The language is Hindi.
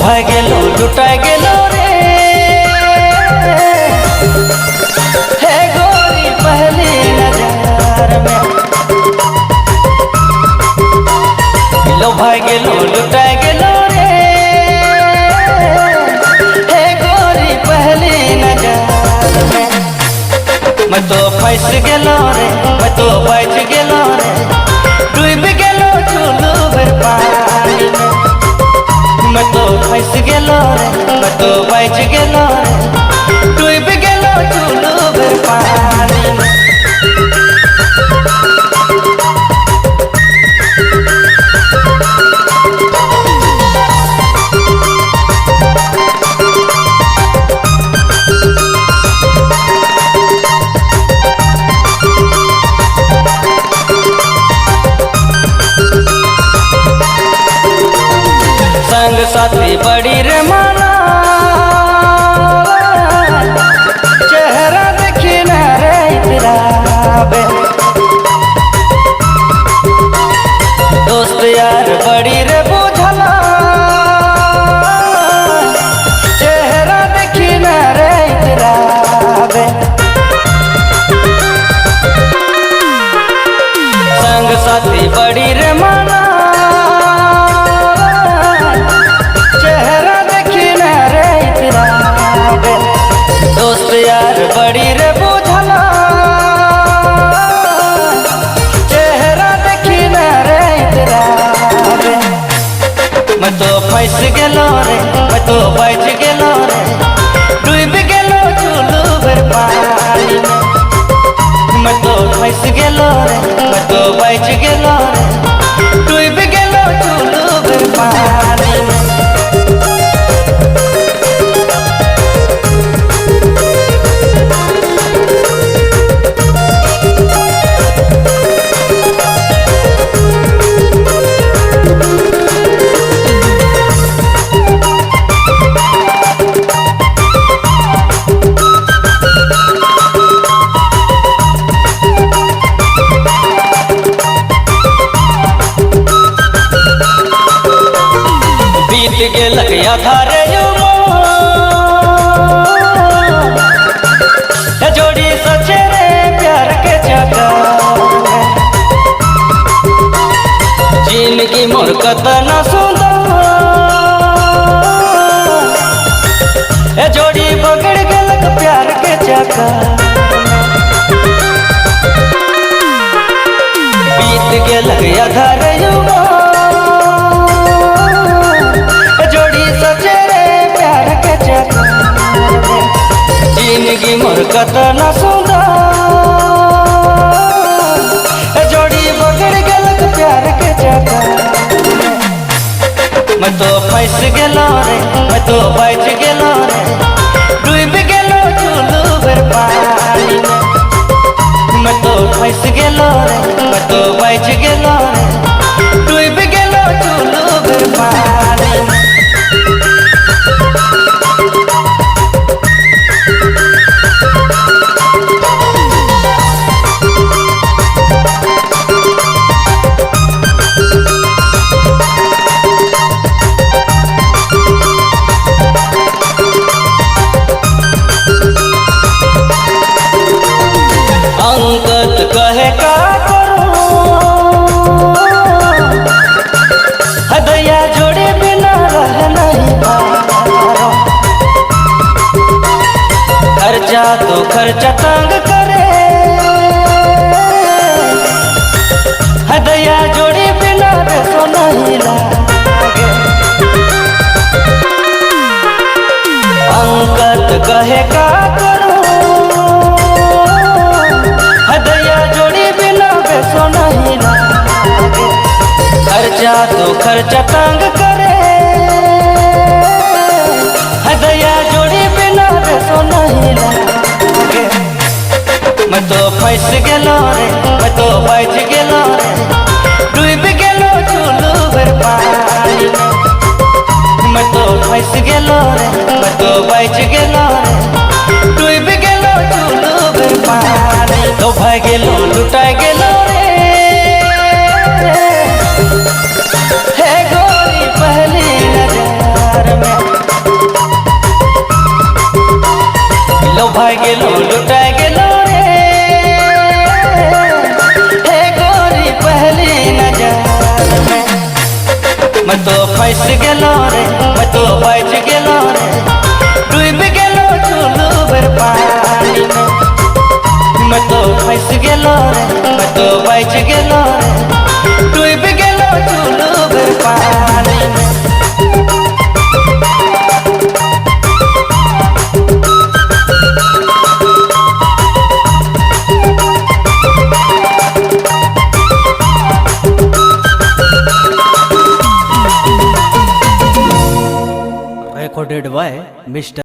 लोभाय गेलो लुटाय गेलो रे हे गोरी पहली नजर में। लोभाय गेलो लुटाय गेलो रे हे गोरी पहली नजर में। मैं तो फंस गेलो रे, मैं तो बच गेलो रे, डूब गेलो चुलू भर पानी में। मैं तो फंस गेलो रे, मैं तो बच गेलो रे, डूब गेलो चुलू भर पानी में। संग साथी बड़ी रे माना, चेहरा देखी न रे इतराबे। दोस्त यार बड़ी रे बुझला, चेहरा देखी न रे इतराबे। संग साथी बड़ी रे माना, दोस्त यार बड़ी रे बुझला, चेहरा देखी न रे इतराबे। मैं तो फंस गेलो रे, मैं तो बच गेलो रे, डूब गेलो चुलू भर पानी में। मैं तो फंस गेलो रे, मैं तो बच गेलो रे, डूब गेलो चुलू भर पानी में। बीत गेलक आधारे जोड़ी सचे रे प्यार के चक्कर। जिंदगी मोर कतना सुंदर, जोड़ी बगड़ गेलक प्यार के चक्कर। बीत गेलक आधारे जिंदगी मोर कतना सुंदर, जोड़ी बगड़ गेलक प्यार के चक्कर। मैं तो फंस गेलो रे, मैं तो बच गेलो रे, डूब गेलो चुलू भर पानी में। मैं तो फंस गेलो रे, मैं तो बच गेलो रे, डूब गेलो चुलू भर पानी में। अंगत कहे का करो, हदैया जोड़े बिना रह नहीं पारो। खर्चा तो खर्चा तंग करे, हदैया जोड़े बिना पैसों नहीं लागे। अंगत कहे का करो, नहीं लागे। खर्चा तो खर्चा तंग करे, हदैया जोड़ी बिना पैसों नहीं लागे। मैं तो फंस गेलो रे, मैं तो बच गेलो रे, डूब गेलो चुलू भर पानी में। मैं तो फंस गेलो रे, मैं तो बच गेलो रे, डूब गेलो चुलू भर पानी। लोभाय गेलो लुटाय गेलो रे हे गोरी पहली नजर में। भाई गेलो लुटाए गेलो रे हे गोरी पहली नजर में। मैं तो फंस गेलो रे, मैं तो बच गेलो रे, डूब गेलो चुलू भर पानी में। मैं तो फंस गेलो रे, मैं तो बच गेलो रे, डूब गेलो चुलू भर पानी में। recorded by Mr.